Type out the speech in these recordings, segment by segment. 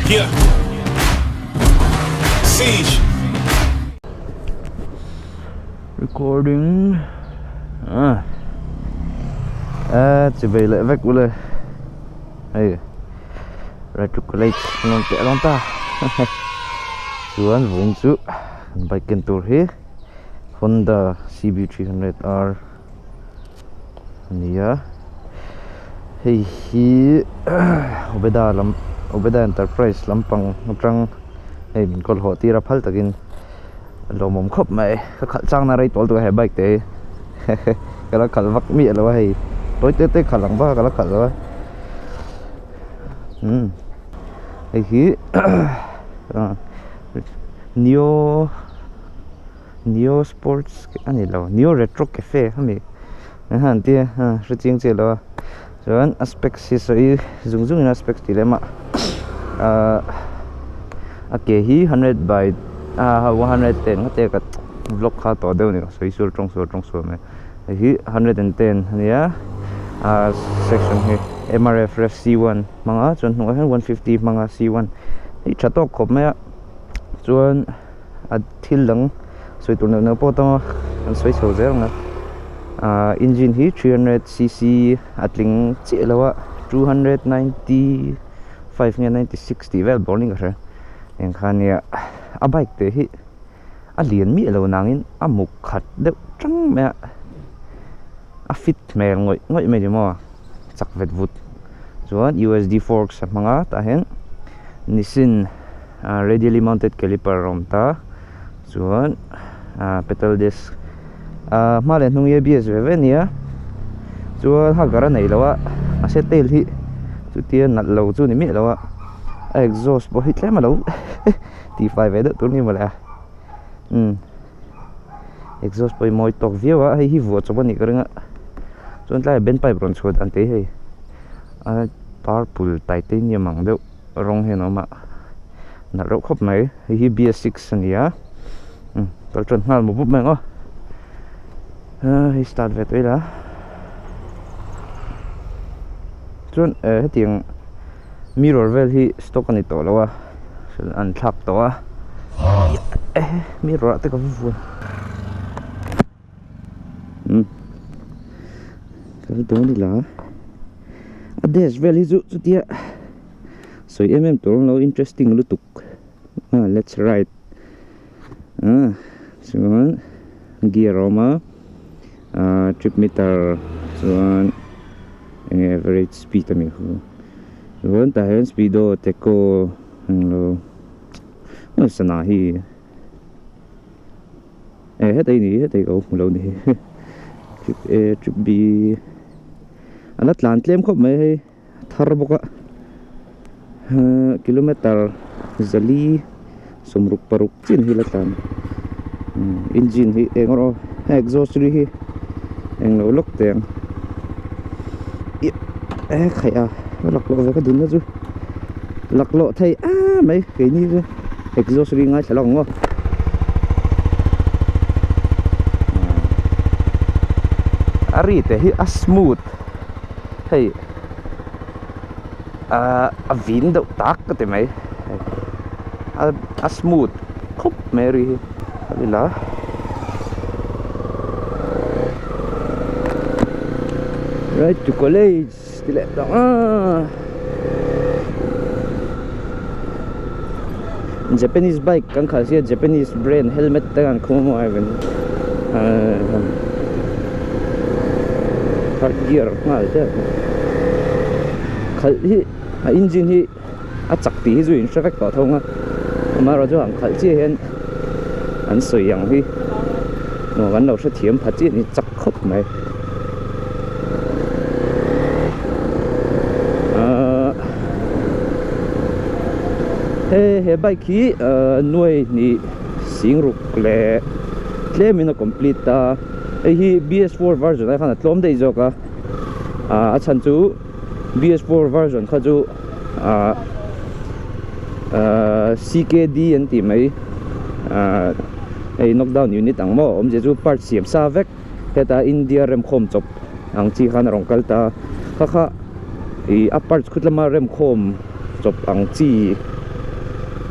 Yeah. Siege. Recording. Chỉ về lại vách của lời. Hey. Retrocolate ngon kẹo lắm ta. Chuan vốn chú. Bike tour here. Honda CB300R. Nia. Hey hi. Obeda Enterprise lampang trăng. Hey mình còn họ tira phal takin. Lo mom khop mai. Khal chang na rai tol tu hai bike te. Kala khal vak mi lo hey. Tối tết khalang ba kala khal lo. Hey hi. Neo Sports ani lo Neo Retro Cafe hami han tia ri ching che lo chuan aspect si soi zung in aspect ti lema a ke hi 100 by 110 ngate ka vlog kha to deu ni soi sur trong so me hi 110 ania section hi MRF ref C1 manga chuan 150 manga C1 hi chatok khop me chuan a thil lang soi tur na po to an soi so zer nga engine hi 300cc atling chi lawa 295 nge 9060 well burning ka en khania a bike te hi a lian mi lo nangin a muk khat de chang me a fit mel ngoi me mo chak vet vut chuan USD forks manga ta hen Nissin radially mounted caliper rom ta chuan pedal disc malen hnung ABS ve nia chuan ha gara nei lawa a setel hi chu tian nat lo chu ni mi lawa exhaust bo hi tlema lo T5 ve da tur ni mala exhaust bo moi tok viwa hi vo choba ni karinga chuan tlai ben pipe ron chhod ante hei purple titanium ang deuh rong hen oma na ro khop mai hi BS6 ania tol tron ngal mo bup mengo hi start vet ila chun hetiang mirror vel hi stock ani to lawa an thak to mirror te ka vu kal to ni la ades vel hi zu tia so to lo interesting lutuk let's ride chuan gear roma trip meter chuan average speed ami hu chuan ta hen speedo teko lo sana hi hetai ko lo ni trip A trip B alat lan tlem khop mai thar boka kilometer zali sumruk paruk chin hilatan engine hi engoro exhaust ri hi englo lok teng khaya lak lo ka dun na chu lak lo thai mai ke ni exhaust ri ngai thalong ngo ari te hi a smooth hey a vin do tak te mai a smooth khop meri alila right to college tile Japanese bike kan khasia Japanese brand helmet tan khomo even hard gear ngal te khal hi engine hi a chakti hi zuin traffic to thonga maro jo ang khal chi hen an soi yang hi no gan lo sa thiam phat chi ni chak khop mai he bike hi nuai ni singruk le claim in a complete hi BS4 version ai khana tlom dei joka a chan chu BS4 version kha chu CKD an ti mai ei knockdown unit ang mo om je chu part siam sa vek heta India rem khom chop ang chi khan rong kalta kha i a part khutlama rem khom chop ang chi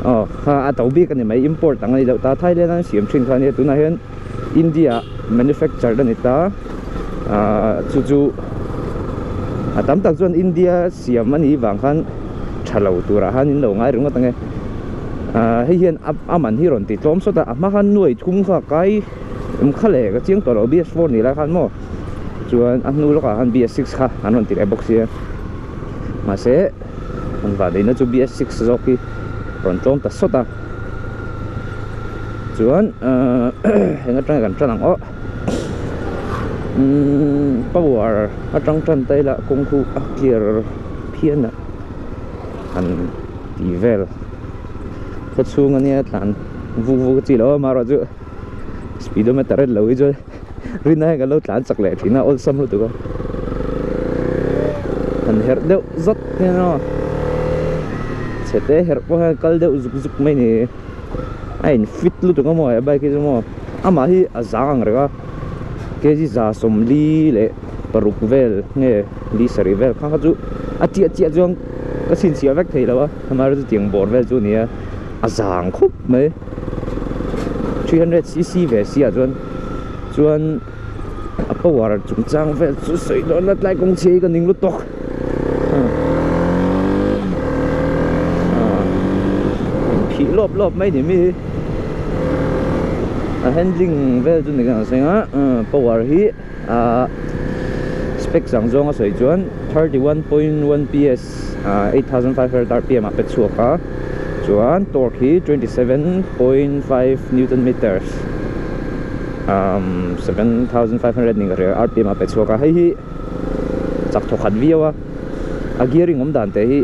ha tàu bi kan mai import ang ni lo ta Thailand an siam thin khan he tuna hen India manufacture dan ita chu tam tak chuan India siam ani wang khan thalo tura han in lo ngai runga tange hei hian aman hi ron ti tlom so ta ama khan nuai thum kha kai khale ka chiang toro BS4 ni la khan mo chuan nu lo ka han BS6 kha an ron ti re box hi ma se an va de na chu BS6 zoki ron tlom ta sota chuan henga tang kan tang o power atang tran tai la kung khu clear phian na an ti vel ko chung ania tlan vu chi lo ma ro chu speedometer lo i jo rina ga lo tlan chak le thina ol sam lo tu ko an her deu zot ne no chete her po kal deu zuk mai ni ain fit lu tu ko mo ba ki mo ama hi azang ra ke ji za som li le paruk vel nge li sari vel kha chu ati jong ka sin sia vek thei lawa hamar chu tiang bor vel chu nia azang khup mai 300cc ve sia chuan a power chung chang vel chu sei don lat lai kong chei ka ning lu tok phi lop mai ni mi handling vel chu ni kan senga power hi spec sang zonga soi chuan 31.1 PS 8500 rpm a pe chuaka chuan torque hi 27.5 newton meters 7500 ning rpm a pe chuaka hei hi chak thokhat viawa a gearing om dan te hi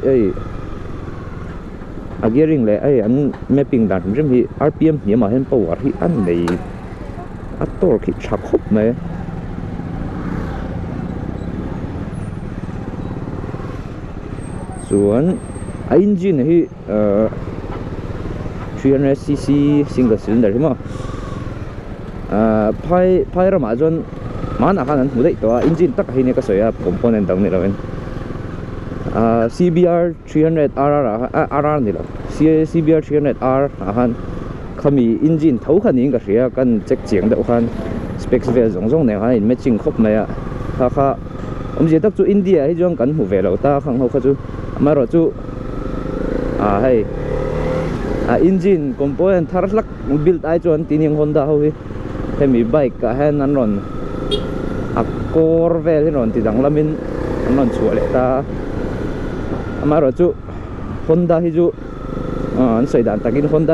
a gearing le an mapping dan rim hi rpm hi ma hen power hi an nei a torque hi chak khop mai chuan a engine hi 300cc single cylinder hi ma phai rama chuan man a khan an hmu dei to engine tak hi ne ka soya component dang ni lo CBR 300RR ni lo CBR 300R ahan khami engine thau khanin ka ria kan check chiang da khan specs vel zong ne ha in matching khop mai a kha omje tak chu India hi jong kan hu velo ta khang ho kha chu amaro chu hei engine component tharlak build ai chuan tining Honda ho hi hemi bike ka han an ron a core vel hi ron ti dang lamin an ron chuale ta amaro chu Honda hi chu an soi dan takin Honda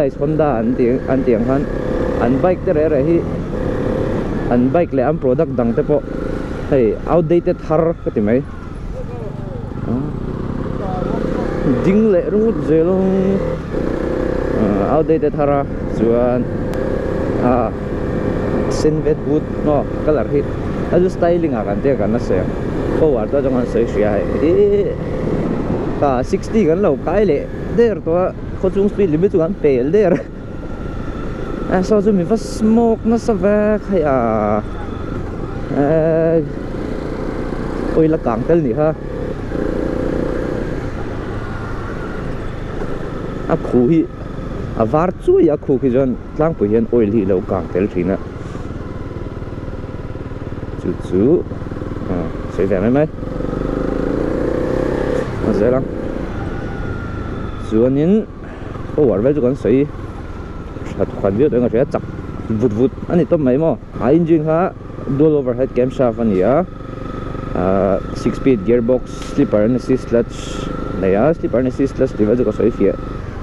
an tiang han an bike te re hi an bike le an product dang te po hei outdated har ka ti mai ding le rung zelong outdated hara chuan Sinvet wood no color hit aju styling akan te kan na se power to jong an sei sia hai ka 60 kan lo kai le der to kho chung speed limit chu kan pel der so chu mi fa smoke na sa va khai oi la kang tel ni ha a khu hi a var chu ya khu ki jon tlang pu hian oil hi lo kang tel thina chu sei ve mai a zelang chuanin power vel chu kan sei that khan vi deng a ria chak vut ani tom mai mo a engine ha dual overhead camshaft ania 6-speed gearbox slipper and assist clutch naya slipper and assist clutch diva chu ka sei fia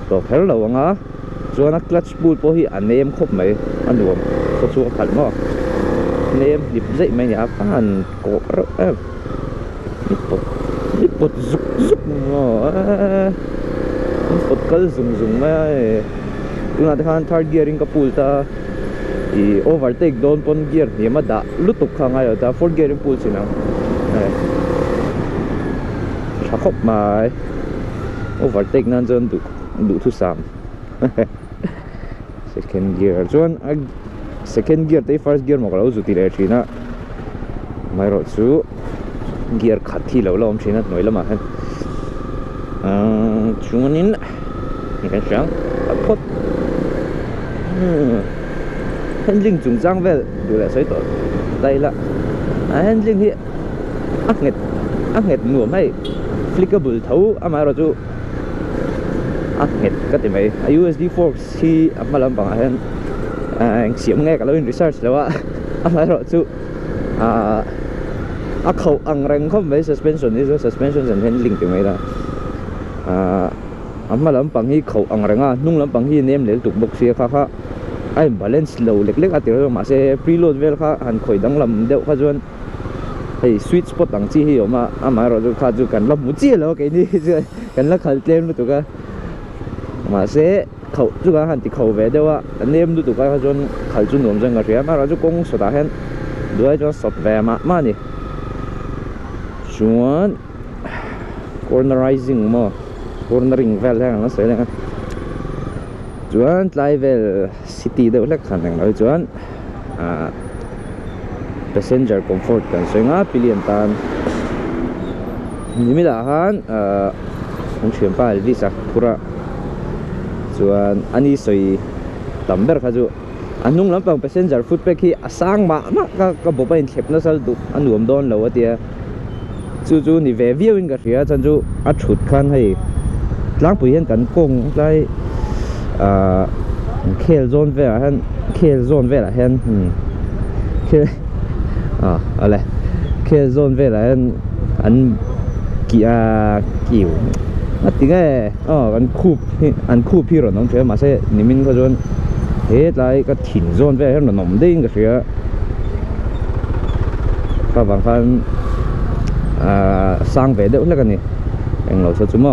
to khel lo anga chuan a clutch pull po hi a name khop mai anuam ko chu khat mo name dip zai mai ya pan ko ro lipot zuk mo lipot kal zung mai tuna de khan third gearing ka pull ta i overtake down pon gear ni ma da lutuk khanga yo ta fourth gearing pull sina khop mai overtake nan jon du thu sam second gear chuan second gear te first gear mo lo zu ti le thina mai ro chu gear khathi lo lom thina noi lama han chuanin 你看像pot handling chung chang vel du la soi to dai la handling hi a nuam hai flickable thau ama ro chu a nget ka ti mai USB forks hi amalam bang hen ang siam nge ka lo in research lawa ama ro chu a khâu ang reng khom mai suspension and handling ti mai la amma lam pang hi khâu ang renga nung lam pang hi nem le tuk bok sia kha ai balance low lek atir ma se preload vel kha han khoi dang lam deuh kha chuan hei sweet spot ang chi hi oma ama ro chu kha chu kan lam mu chi lo ke ni kan la khal tlem lu tu ka ma se khâu chu ka han ti khâu ve dewa nem lu tu ka kha chuan khal chu nom jang ga ria ma ro chu kong so da hen duai chu sot ve ma ni chuan cornerizing mo cornering vel hang nó sẽ là chuan tlai vel city deuh lek khan ang lo chuan passenger comfort kan senga pilian tan nimi da han ang thiam pa visa pura chuan ani soi tamber kha chu anung lampang passenger footpack hi asang ma ka bopa in thep na sal du anuam don lo atia chu ni ve viewing ka ria chan chu a thut khan hei tlang pui hian kan kong lai khel zone ve la hen khel ale khel zone ve la hen an kiu atinga kan khu pi ro nong the ma se nimin ko zone he lai ka thin zone ve hen nom ding ka ria ka bang khan sang ve deuh la kan ni eng lo so chumo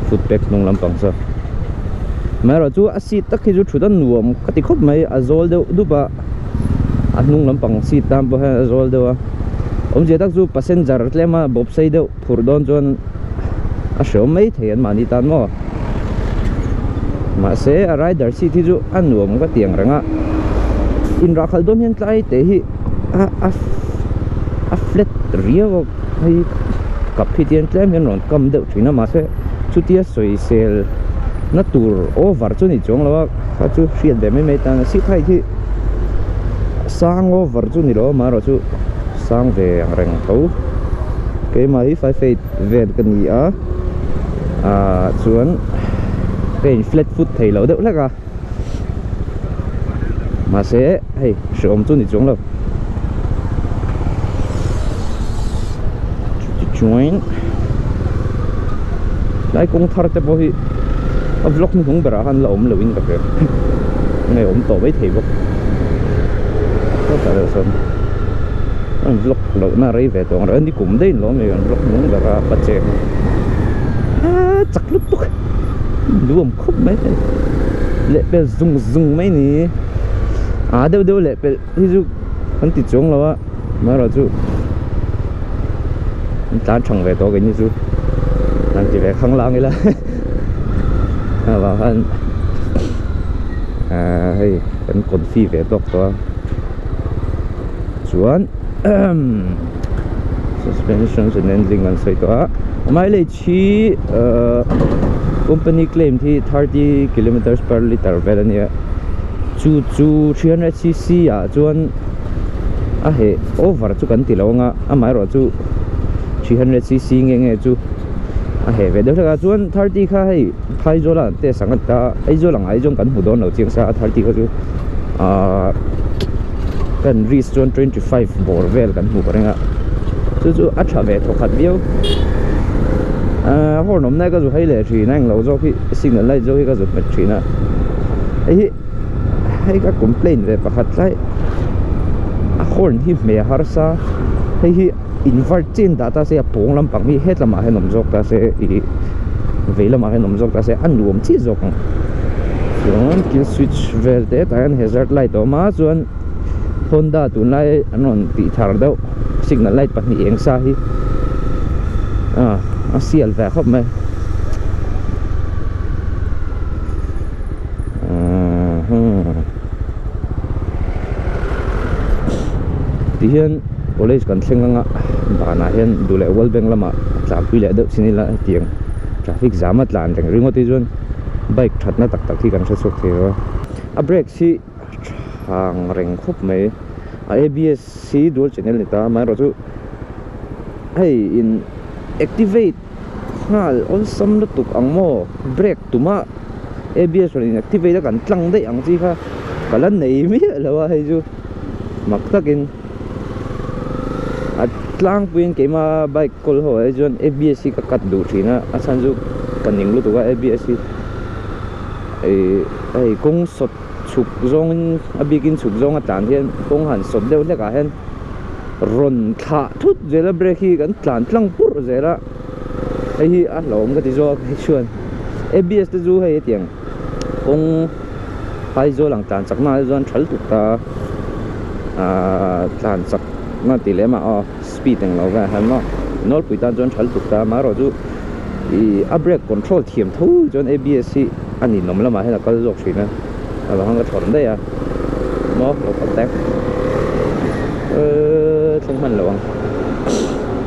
footpack nong lampang sa mero chu a seat tak hi chu thudan nuam kati khop mai azol deuh duba anung lampang seat tam bo ha azol dewa om je tak chu passenger tlema bob sei deuh phur don chon a shom mai theian mani tan mo ma se a rider seat hi chu anuam ka tiang ranga in ra khal don hian tlai te hi a flat rio hai kapitian tlem hian ron kam deuh thina ma se chutia soi sel na tur over chu ni chong lawa kha chu hriat be mai tan si thai thi sang over chu ni ro ma ro chu sang ve ang reng tho ke mai 58 vet kan ni chuan pen flat foot thei lo deuh laka ma se hei shom chu ni chong lo join lai kong thar te bo hi a vlog ni hung bera han la om lovin ka pe ngai om to bai thei bok ko ta le son an vlog lo na rei ve tong ra ni kum dei lo me an vlog hung bera pa che chak lut tuk luom khop mai le pe zung mai ni deu le pe hi ju an ti chong lawa ma ra chu tan chang ve to cái ni chu nan ti ve khang lang ila và han hei kan kon fi ve tok to chuan suspension and handling an sai to mai le chi company claim thi 30 km/l velania chu 300cc chuan a he over chu kan ti lo nga amai ro chu 300cc nge chu a he ve deuh chuan 30 kha hei phai zola te sangat ta ai zolang ai jong kan hu don lo chiang sa 30 ka chu kan reach 25 bor vel kan hu parenga chu a tha ve tho khat viau hor nom na ka zu hai le thi nang lo zo phi signal light zo hi ka zu pat thina hei ka complain ve pakhat lai a horn hi me har sa hei invert chen data se pong lam pang hi het lama he nom jok ta se I ve lama he nom jok ta se an luom chi jok chuan kill switch vel te tan hazard light to ma chuan Honda tun lai anon ti thar deuh signal light pahnih eng sa hi a sial ve khop mai ti hian college kan thleng anga bana hian dule wal bank lama tlang pui le deuh sinila tiang traffic jam at lan reng ringo ti chuan bike that na tak tak thi kan thasok theo a brake si hang reng khop mai a ABS si dual channel ni ta mai ro chu hey in activate ngal on sam na tuk ang mo brake tuma ABS rin activate kan tlang dei ang chi kha kalan nei mi lawa hei chu maktakin at tlang puin ke ma bike kol ho ai chuan ABS ka kat du thina a chan chu kaning lu tu ka ABS ai kong sot chuk zong abikin chuk zong a tan hian kong han sot deuh le ka hen ron tha thut zela brake hi kan tlang pur zela ai hi a lom ka ti zo hi chuan ABS te zu hei tiang kong pai zo lang tan chak na zon thal tu ta tan chak na ti le ma speed ang lo ga han no nol pui tan zon thal tu ta ma ro chu i a brake control thiam thu zon ABS hi ani nom lama hena kal jok thina alo hang ka thon dei no lo ka tek thong man lo ang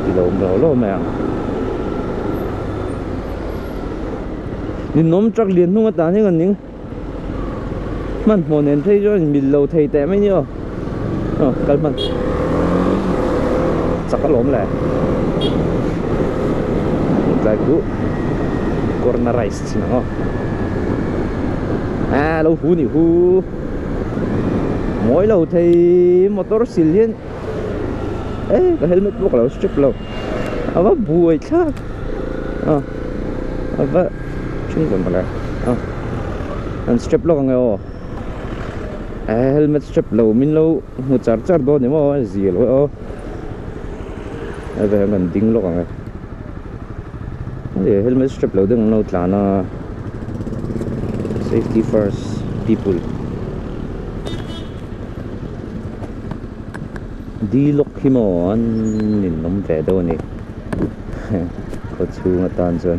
ti lo ma ni nom truck lian nu ta ni kan ning man monen thei jo min lo thei te mai ni kal man chak lom le lai ku cornerized na lo hu ni hu mỗi lâu thì motor silien cái helmet bốc lâu strip lâu ava buai khác ava chung còn lại anh strip lâu ngay helmet strip lâu min lâu một char đôi nếu mà gì lâu về gần tiếng lâu ngay để helmet strip lâu đừng lâu là nó safety first people đi lúc khi mà anh nhìn nóng vẻ đâu nè có chú mà tan rồi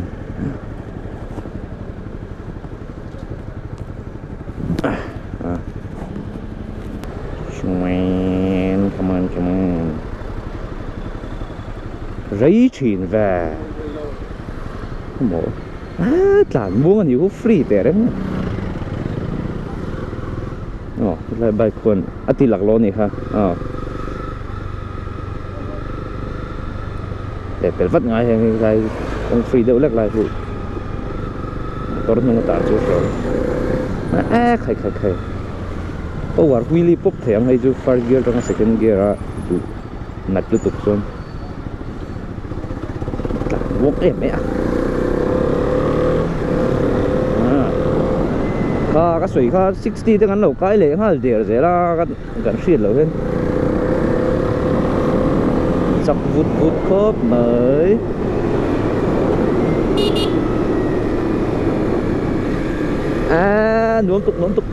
come on rấy chuyện về một tản muốn anh yêu free thế đấy lại bài quân ati lạc lô này ha để bel vắt ngay hay cái ông free đâu lắc lại phụ tôi nó tả chú rồi khai over wheelie pop thèm hay chú first gear trong second gear á nát lu tục xuống vuốt em ấy cái suy cái 60 tiếng anh lâu cái lệ ha để rồi là cái shit lâu hơn sắp vút khớp mới nuông tục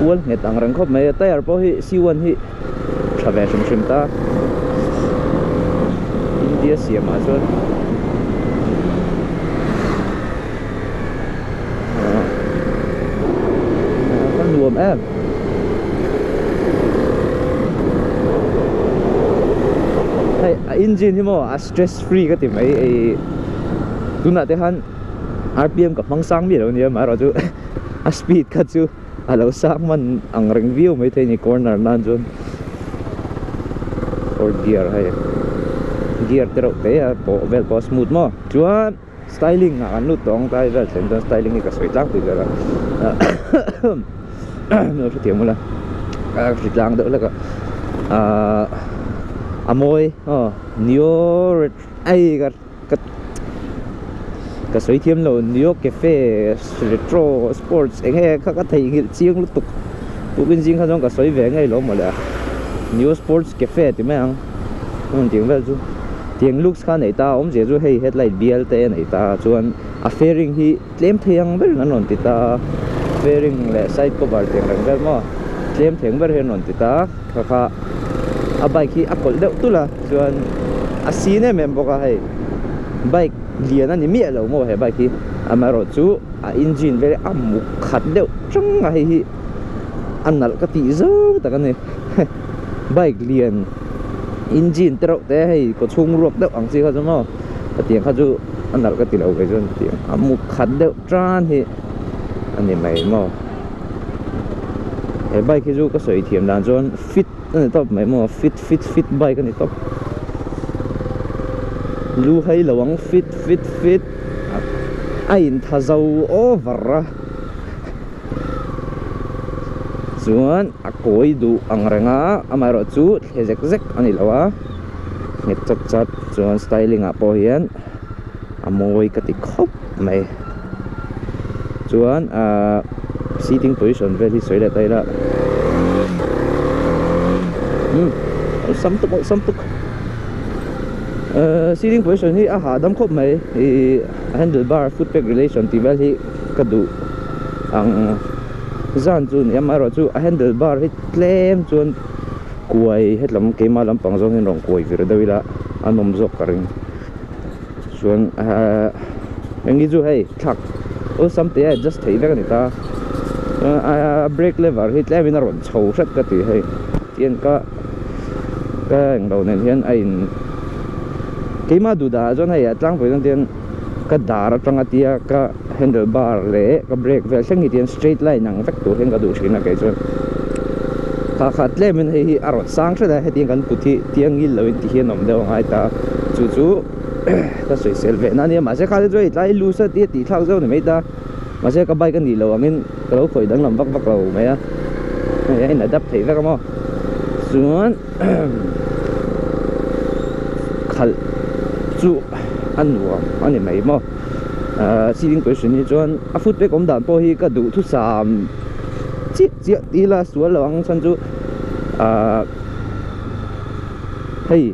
cuốn nghe tăng răng khớp mấy tay ở bao hi siêu hi traverse sim ta India siam mà rồi luồng em hey engine thì mà stress free cái tìm ấy tu nãy thế han RPMกับมังsang biết đâu nhỉ mà rồi chú speed cái chú lâu sang mình ang review mấy thế này corner nan chú or gear hay gear teruk thế well po smooth mà chú styling anh nút tông tay về center styling cái sợi tóc thì là nó sẽ tiếng một lần thịt lang đỡ là cái môi new ai cái sợi thiêm là new cafe retro sports anh hay các thầy hiện chiang lúc tục tụ bên riêng không cái sợi về ngay lỗ mà là new sports cafe thì mấy anh không tiếng về chú tiếng lúc khác này ta ông dễ chú hay hết lại BLT này ta chuan fairing hi claim thiang bên nó ngon thì ta fairing le side cover tiếng răng vel mo claim thiang bên hen ngon thì ta kha bike hi akol deuh tu la chuan scene mem boka hay bike lian ani mi lo mo he bike hi amaro chu engine ve amuk khat deuh chang a hi annal ka ti zo ta kan ni bike lian engine teruk te hay có chung ruột đậu ang chi kha mo tiếng khá chú anh nào cái tỷ lệ cái chuyện tiếng một khát đều tràn thì anh em mày mà cái bike cái chú có sợi thiểm đàn cho fit anh ấy top mày mà fit bike cái này top lu hay là wang fit ai thà giàu over chuan a koi du ang renga amaro chu hezek ani lawa nge chat chuan styling a po hian amoi ka ti khop mai chuan seating position very soi la tai la samtuk seating position hi a hadam khop mai handlebar foot peg relation ti vel hi kadu ang zan chun amaro chu handlebar hi tlem chuan kuai hetlam keima lampang zong hin rong kuai vir dawila anom zok karing chuan engi chu hei thak o samte just thei vek ani ta brake lever hi tlem in ron chho shat ka ti hei tian ka eng lo nen hian a in keima du da zon hei atlang poin tian ka dar atanga tia ka handlebar le ka brake vel thengi tian straight line ang vek tu hen ka du sina ke chuan khat le men hi arot sang thada he ting kan puthi tiang il lo in ti hian nom deu ngai ta chu ta soi sel ve na ni ma se kha jo itlai lu sa ti thak zo ni mai ta ma se ka bai kan ni lo angin ka lo khoi dang lam vak lo mai a ai na dap thei vek mo chuan khal chu anwa ani mai mo seating position ni chuan a foot peg om dan po hi ka du thu sam chi ti la sual lawang chan chu hei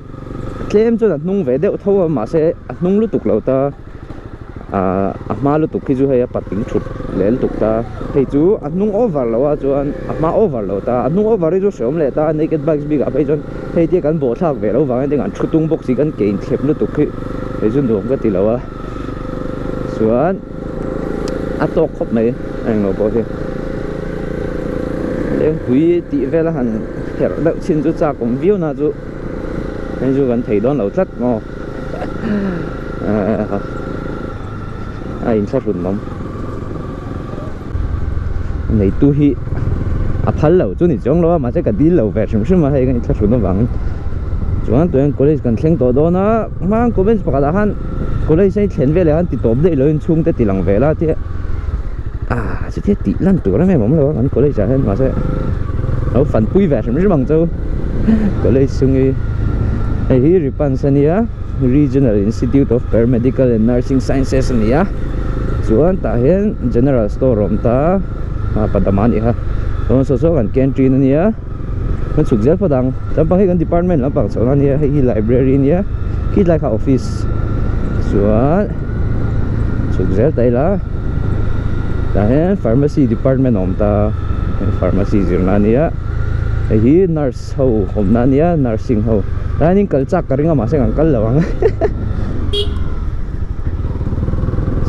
tlem chu nung ve deuh tho ma se nung lu tuk lo ta ma lu tuk ki chu hei pating thut lel tuk ta hei chu nung over lo a chuan ma over lo ta nung over ri chu som le ta naked bikes big a phei chon hei ti kan bo thak ve lo wang te ngan thutung box kan kein thlep lu tuk hi hei chu dom ka ti lo a chuan a tok khop mai ang lo bo hi hui ti vela han her da chin chu cha kom view na chu anh chu kan thei don lo tlat mo in sa run mom nei tu hi a phal lo chu ni chong lo ma che ka dil lo ve shim ma hai kan sa run wang chuan tu college kan thleng to do na mang comments pa da han college sai thlen ve le han ti top de lo in chung te ti lang ve la ti chứ thế tỷ lăn tuổi mấy mỏng rồi anh có lấy trả hơn mà sẽ nó phần vui vẻ rất bằng châu có lấy sung đi ấy Ripansania Regional Institute of Paramedical and Nursing Sciences nia chuan ta hian general store rom ta padamani ha on so kan canteen nia kan sukjel padang tampang hi kan department lampang chona nia hi library nia ki like office chuan sukjel taila tahen pharmacy department om ta pharmacy zirna nia hi nurse ho homna nia nursing ho tahin kalchak karinga ma se angkal lawang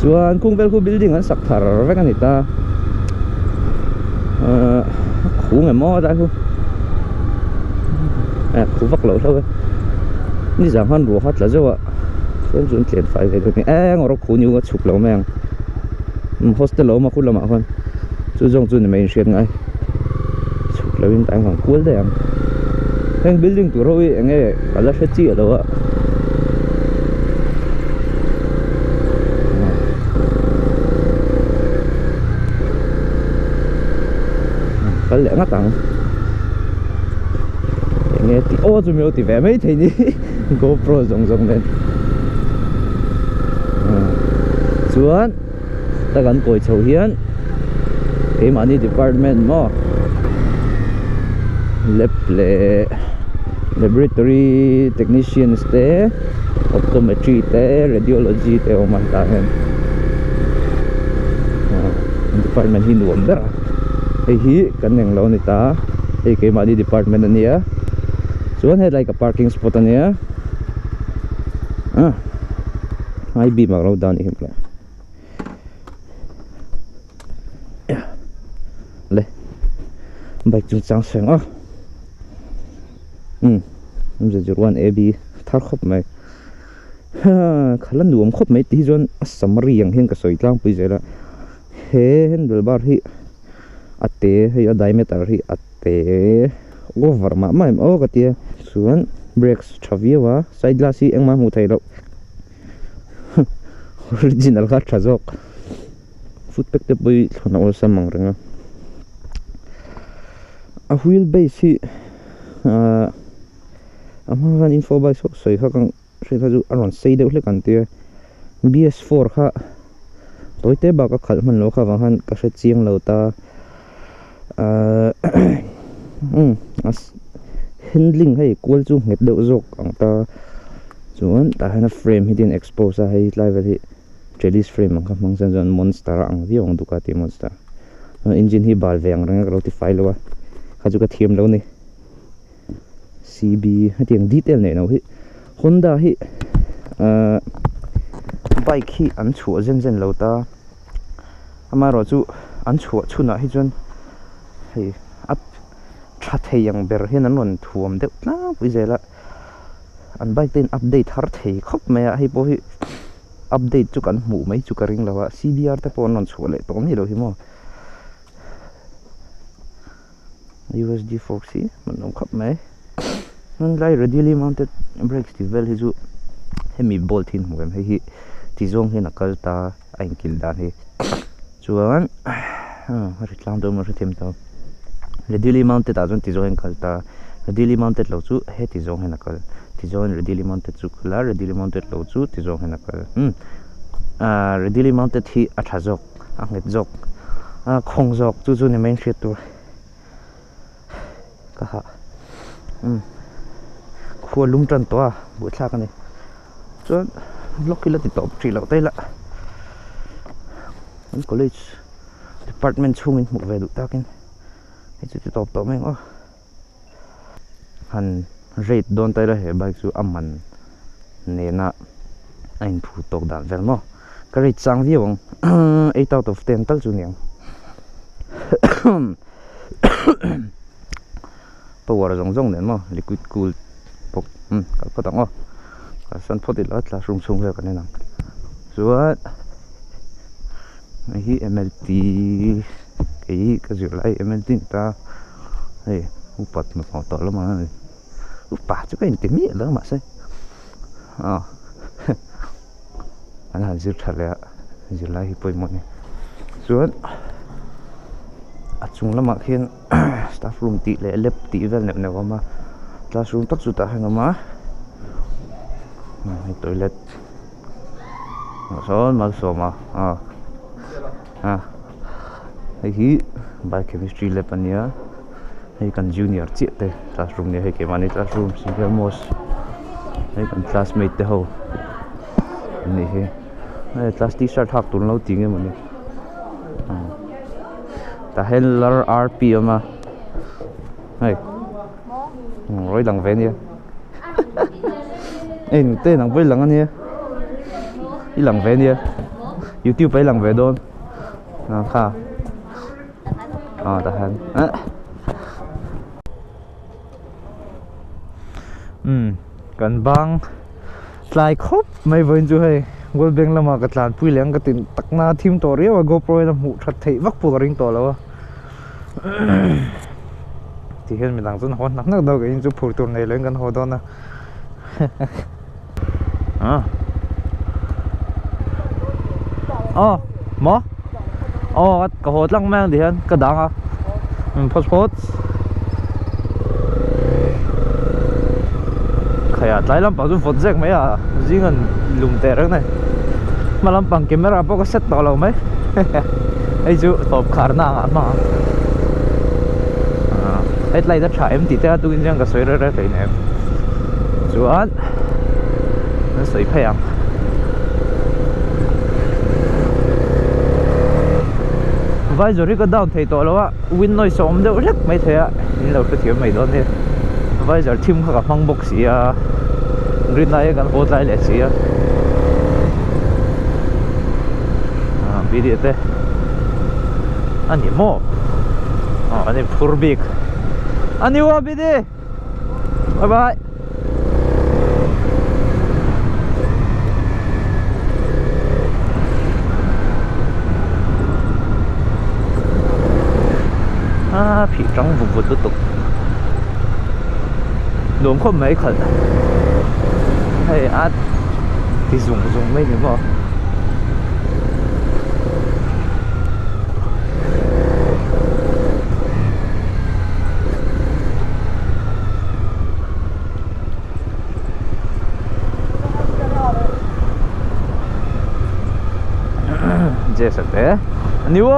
chuan kungvel khu building an sak thar vek ani ta khu nge mo ta khu khu vak lo tho ni jang han ru hat la zo chuan chun tlen fai ve ni ngor khu nyu ga chuk lo meng hostel lo ma khula ma khan chu jong chu ni mai shet ngai chuk lo in tang hang kul de ang heng building tu roi enge kala fe chi lo wa kal le ngatang enge ti o chu mi ti ve mai thei ni GoPro jong den chuan ta kan koi chho hian e mani department mo laboratory technicians te optometry te radiology te o man ta hen department hi nuam ber hi kan neng lo ni ta e ke mani department ania chuan he like a parking spot ania ai bi mag lo down him pla le bike chung chang seng giờ ruan ab thar khop mai khalan nuam khop mai ti zon summary yang hen ka soi tlang pui zela he handlebar hi ate he a diameter hi ate over ma mai o ka tia chuan brakes thaviwa side glass hi engma mu thai lo original kha thajok footpack te pui thona ol samang renga a wheelbase hi amahan info by so soi kha kang soi kha ju aron sei de hle kan tia BS4 kha toite ba ka khal man lo kha wahan ka se chiang lo ta as handling hai equal chu nget deuh jok ang ta chuan ta hana frame hidin expose a hei level hi trellis frame ang kha mangsan jon monster ang viong Ducati monster engine hi bal veng rang ka ti file wa kha chu ka thiam lo ni CB hatiang detail nei no hi Honda hi bike hi an chu zen zen lo ta amaro chu an chu chuna hi jon hei at that hei yang ber hin an non thuam deuh na puizela an bike ten update har thei khop maya hei po hi update chu kan mu mai chu ka ring lawa CBR te pon non chule tom ni lo hi mo USD Foxy man khop mai non lai radially mounted brakes ti vel hi chu hemi bolt hin muem hi tizong hi nakal ta ain kil dan hi chuan ritlang do mo them ta radially mounted azon tizong kal ta radially mounted lo chu he tizong hi nakal tizong radially mounted chu khala radially mounted lo chu tizong hi nakal radially mounted hi athajok anget jok khongjok chu chu ni main shit tu ka ha khua lum tran to a bu thla ka ni chuan lokila ti top tri lo taila an college department chungin mu ve du takin he chu ti top to meng o han rate don taila he bike chu aman ne na ain phu tok dan vel mo ka rate chang viong 8 out of 10 tal chu niang power zong zong nen mo liquid cool pok ka patang o ka san photi la tla sung sung ve kan nang chuan hi MLT cái cái gì lại MLT ta hey upat mà phao to lắm mà upat chứ cái tiền miệng lắm mà say anh hàng dưa thật lẽ dưa lại bơi mọi người chuan chung lama khian staff room ti le lep ti vel ne ne ma classroom tak chu ta hanga ma toilet son mal so ma hi biochemistry lab ania hei kan junior chi te classroom ne hei ke mani classroom senior most hei kan classmate te ho ni he class t-shirt hak tur lo tinge mani ta heller RP mà hey rồi lằng về nha em tên lằng với lằng anh nha đi lằng về nha YouTube phải lằng về đôn kha ta hắn cần băng lại khóc mấy vườn chú hay gol beng lama ka tlan pui leng ka tin takna thim to re wa GoPro la mu that thei vak pu ring to lo ti hen mi dang chun hon nak nak do ga in chu phur tur nei leng kan ho do na mo ka hot lang mang di hen ka dang a phos khaya tlai lam pa chu phot jek mai a jingan lum te rang này mà làm bằng camera bao có set to lâu mấy ấy chú top khả năng à mà hết lại rất chạy em tí ta tôi đang cái xoay ra ra thấy em chú ăn nó xoay phải không vai rồi cái down thấy to lâu á win noise ôm đâu rất mấy thế á nên là cái thiếu mấy đó nè vai rồi team các phong bốc xì à green này cái hot lại lệ xì à video te ani mo ani purbik ani wa bide bye bye phỉ trắng vụt vụt tục đúng không mấy khẩn hay thì dùng mấy nữa mà dễ sợ thế nhiều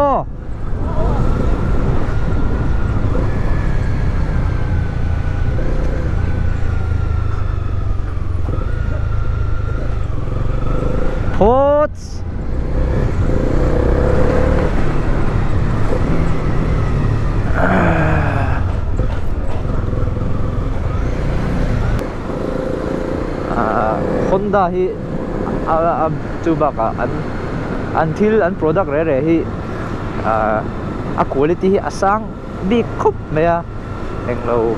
Pots Honda hi coba ka until an product re hi quality hi asang big khup maya englo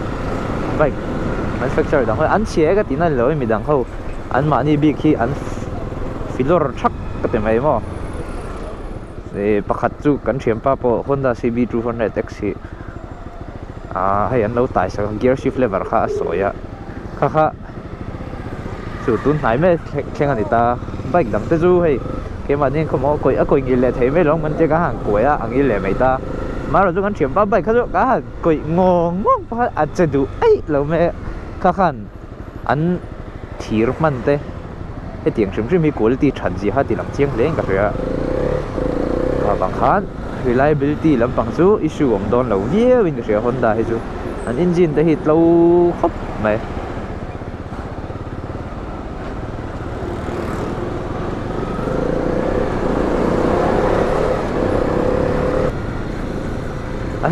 bike manufacturer dang an che ka tinan loi mi dang ho an mani big hi an filor thak ka te mai mo e pakhat chu kan thiam pa po Honda CB 200X hi hay an lo tai sa gear shift lever kha soya kha chủ tún nãy mấy khen anh ta bike đằng tới du hay cái mà nên không có coi nghĩ lệ thấy mấy lòng mình chơi cả hàng cuối anh nghĩ lệ mấy ta mà rồi chúng anh chuyển ba bike khác cả hàng coi ngon ngon anh chơi đủ ấy lâu mấy khác hàng anh thiệt mạnh thế cái tiếng sớm mi quality chuẩn gì hết thì làm chiang lên cả rồi và bằng khác reliability làm bằng số issue ông đòn lâu nhiều bên cái Honda hay chú anh engine thì lâu khóc mày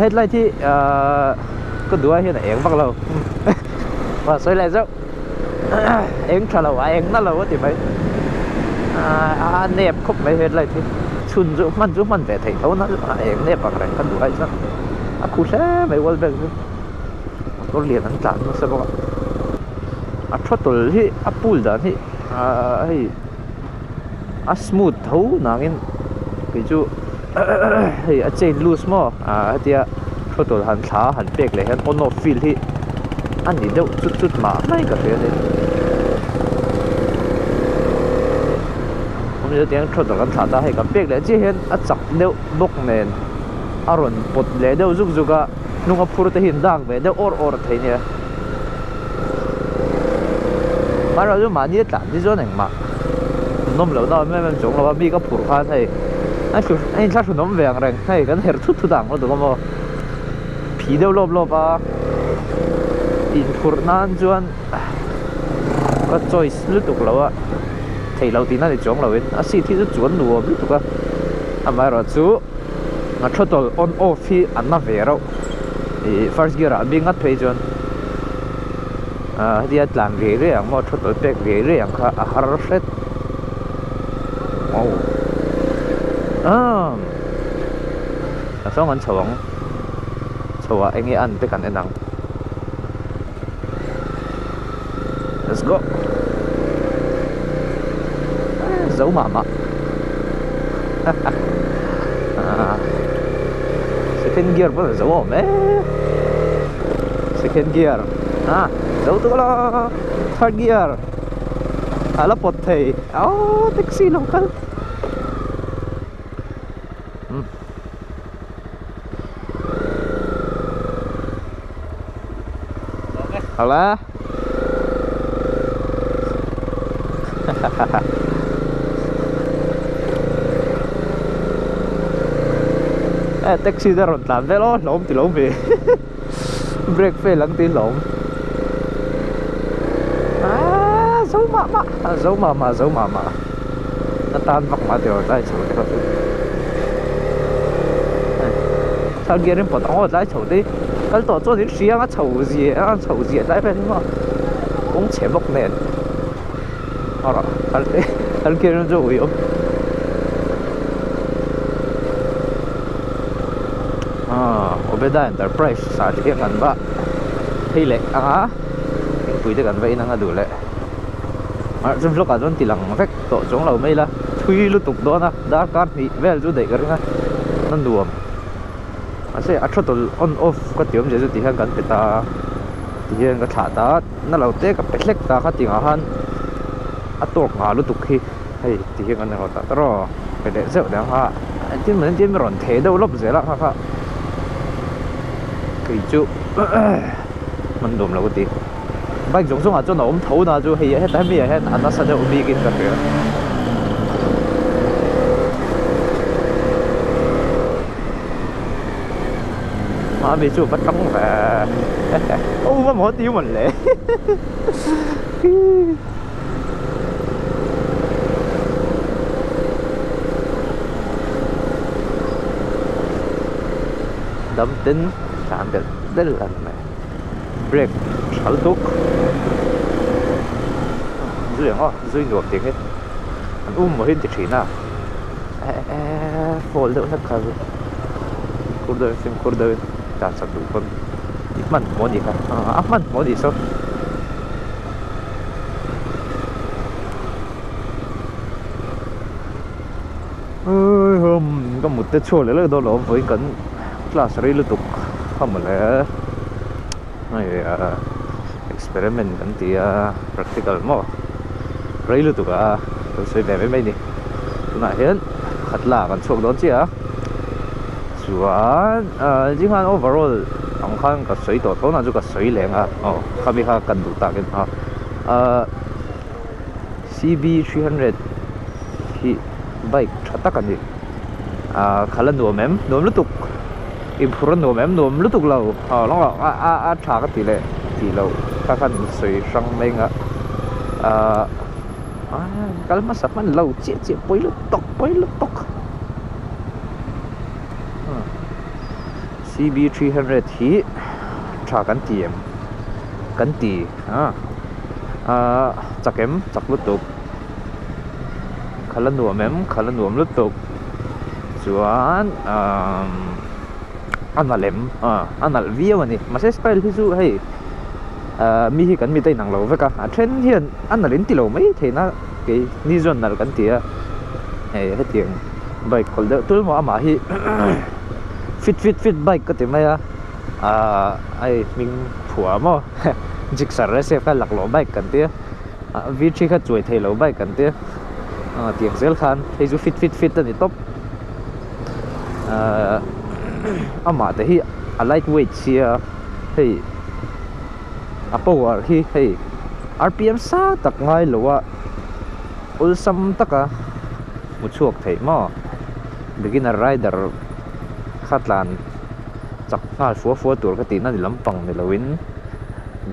headlight thì có đua hiện tại em bắt lâu và xoay lại dốc em trả lâu em nó lâu thì mấy nẹp khúc mấy headlight thì chun giúp mình về thành thấu nó em nẹp bằng này con đua hay sao khu xe mấy quay về có liền ăn chán nó sẽ bao throttle thì pull down thì smooth thấu nangin cái chú hey chain loose mo tia throttle han thla han pek le han on off feel hi ani deuh chút ma mai ka fe le om le tiang throttle kan thla ta hay ka pek le chi hen chak deuh bok nen aron pot le deuh zuk zuka nunga phur te hin dang ve deuh or thei ne mara ju mani tlan di zo neng ma nom lo da me chong lo mi ka phur kha thei anh chắc là nó vàng rồi hay cái này chút đẳng nó được không phí đâu lốp in Quran chuan có choice lúc tục lâu á thầy lâu tí nó để chống lâu á xí thì chuan đùa lúc tục á mà rồi chú mà throttle on off thì anh nó về rồi first gear à bị ngắt thấy chuan thì làm về rồi mà throttle back về rồi khá hard sao anh chào anh ấy ăn tới cảnh anh nắng let's go giấu mà second gear vẫn là giấu ổn đấy second gear giấu tôi là third gear là bột thầy taxi local Hola. Taxi ra rồi làm thế đó lộn thì lộn về break phê lẫn tí lộn giấu mà nó tan vặt mà điều lại chầu cái gì sao kia đến bọn ông lại chầu đi cái tổ cho đến xí ăn chầu gì lại phải mà cũng chế bốc nền rồi cái kia nó rồi Obeda Enterprise sa tiyan kan ba hile pwede kan ba inang adule zum vlog adon tilang vek to jong lo mai la thui lu tuk do na da kan hi vel ju dei gar nga nan duam ase a throttle on off ka tiom je ti han kan peta ti hian ka thla ta na lo te ka pehlek ta kha tinga han a tok nga lu tuk khi hei ti hian kan ro ta tro pe de zeu da ha tin men tin ron the do lop zela kha kha cái chú mình đùm là cái gì bác dùng xuống à chỗ nào ông thấu nào chú hay hết tại vì hết anh nó sao cho bị cái cái kia mà bị chú bắt trống và ô mà mỗi tiêu mình lẽ đấm tính làm được rất là mẹ break sáu tốt dưới ngõ dưới nuột tiếng hết anh một hết chỉ nào fold được hết cả rồi quarter ta sắp đủ con ít mình muốn gì cả áp mình muốn gì sao hôm có một tết chua lại đó là với cẩn class rồi liên tục không là này experiment kan ti practical mo rồi liên tục tôi sẽ về với mấy đi nãy hiện khát là kan chụp đón chứ à chuan chỉ han overall ông khang cái suy tổ tổ nào chú cái suy lẹng kami ha cần đủ ta cái CB300 thì bike chặt tắc cái gì khalan nuo mem nuo liên tục improve nuo mem nuo liên tục lâu long là chả cái tỷ lâu các anh suy sang mấy ngã kalau masa pan lâu cik boi lu tok CB300 thì chả kan ti chắc em chắc liên tục khalan nuo liên tục chuan anal view ani mase style hi chu hei mi hi kan mi tai nang lo veka trend hian analin ti lo mai theina ke ni zon nal kan tia hei he tiang bike holder tul mo ama hi fit bike ka ti mai ai ming phua mo jixar rese ka lak lo bike kan tia V3 kha chuai thei lo bike kan tia tiang zel khan hei chu fit ani top ama te hi a lightweight sia hei a power hi hei RPM sa tak ngai lowa ulsam taka muchuak thei mo beginner rider khatlan chak ngal fu tur ka ti na lampang ni lowin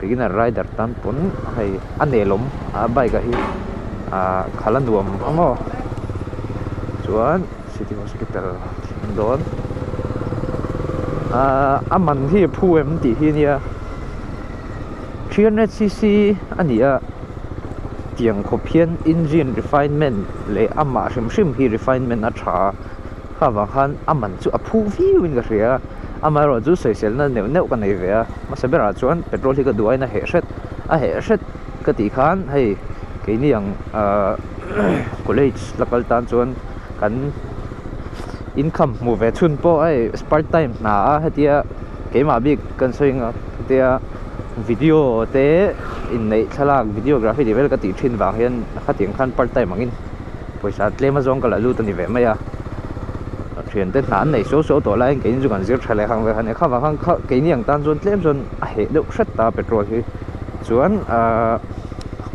beginner rider tan pun hei anelom a bike hi khalan duam amo chuan city hospital don aman hi phuem ti hi nia 300cc ania tiang khopian engine refinement le ama shim hi refinement a tha khawa khan aman chu a phu vi win ga ria ama ro chu social na neu ka nei ve ma sabera chuan petrol hi ka duai na he shet ka ti khan hei ke ni ang college local tan chuan kan income mu ve chun po ai part time na hatia ke ma bi kan soing tia video te in nei thalak videography level ka ti thin wang hian khating khan part time angin poisa tlema zong kala lu tani ve maya thian te nan nei so to lai ke in ju kan zir thale khang ve khan kha wa khang ke ni ang tan zon tlem zon a he deuh hret ta petrol hi chuan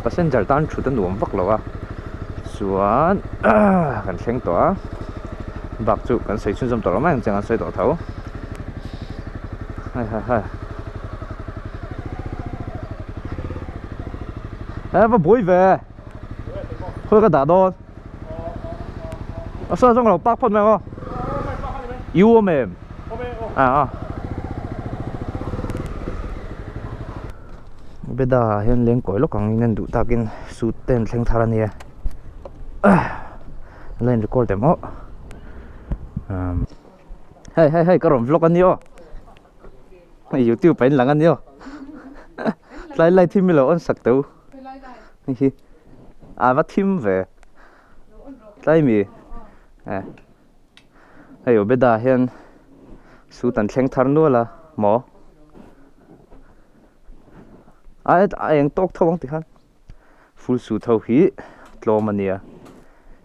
passenger tan thu tan nuam vak lawa chuan kan thleng to bak chu kan sei chun jom to ma ang chang sei to tho hai em bối về thôi cái đá đòn sao trong lầu bác phân mày không yêu mềm bây giờ hiện lên cối lúc còn nên đủ ta kinh sút tên thanh thara nè lên record dem ó hey cái rồng vlog anh yêu YouTube phải lắng anh yêu lại thêm mình là on sạc tàu bắt thêm về lại mi hay ở bên đó hiện su tan thleng thar nu la mo ai eng tok thawang ti khan full su tho hi tlom ania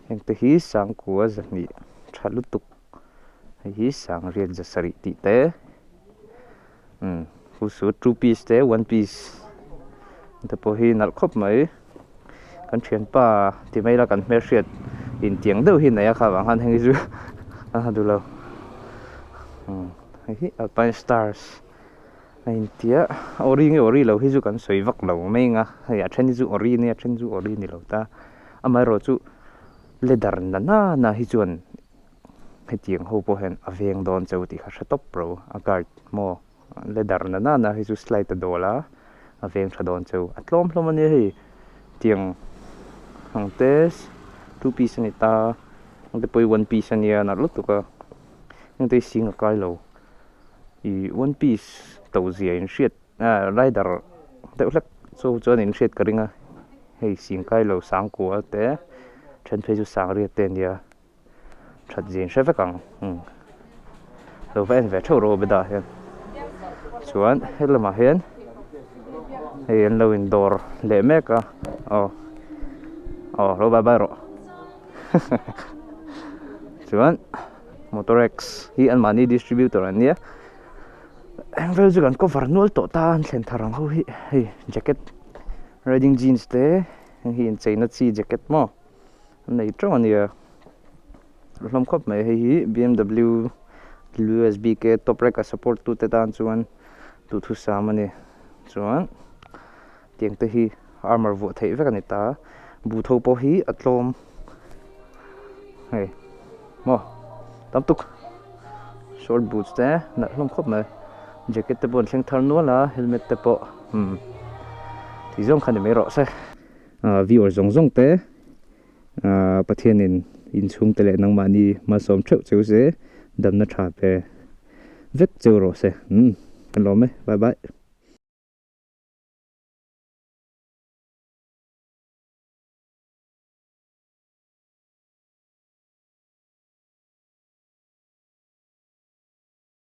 eng te hi sang ku a zani thalutuk hi sang rian za sari ti te full su 2 piece te 1 piece te po hi nal khop mai kan thian pa ti mai la kan hmer hriat in tiang deuh hi nei a kha wang han heng zu a du lo hi Alpine Stars in tia ori nge ori lo hi zu kan soi vak lo mai nga ya then zu ori ni a then zu ori ni lo ta amai ro chu leather na hi chuan he tiang ho po hen aveng don chau ti kha top pro a guard mo leather na hi chu slide dola aveng thadon chau atlom hlom ani hi tiang hang tes 2 piece ni ta ang te poi 1 piece ania na lutuka ang te sing kai lo i 1 piece tàu gì in shit rider tự lắc so cho nên shit cái ringa hay xin cái lầu sáng của té chân phải chú sáng riết tên dia thật gì sẽ phải càng lầu về châu rồi bây giờ hiện xuống hết là mà hiện hiện lầu indoor lệ mẹ cả rồi bye bye rồi xuống Motorex hi an mani distributor anh nhé anh vel zu kan cover nual to ta an thlen tharang ho hi jacket riding jeans te hi in chaina chi jacket mo nei tro ania hlom khop mai hi BMW USB ke top rack support tu te tan chuan tu thu sam ani chuan tiang te hi armor vo thei vek ani ta bu tho po hi atlom hei mo tam tuk short boots te na hlom khop mai jacket te bon thleng thar nu la helmet te po ti zong khan me ro se viewer zong te pathian in chung te le nang mani ma som theu cheu se dam na tha pe vek cheu ro se kan lo me bye bye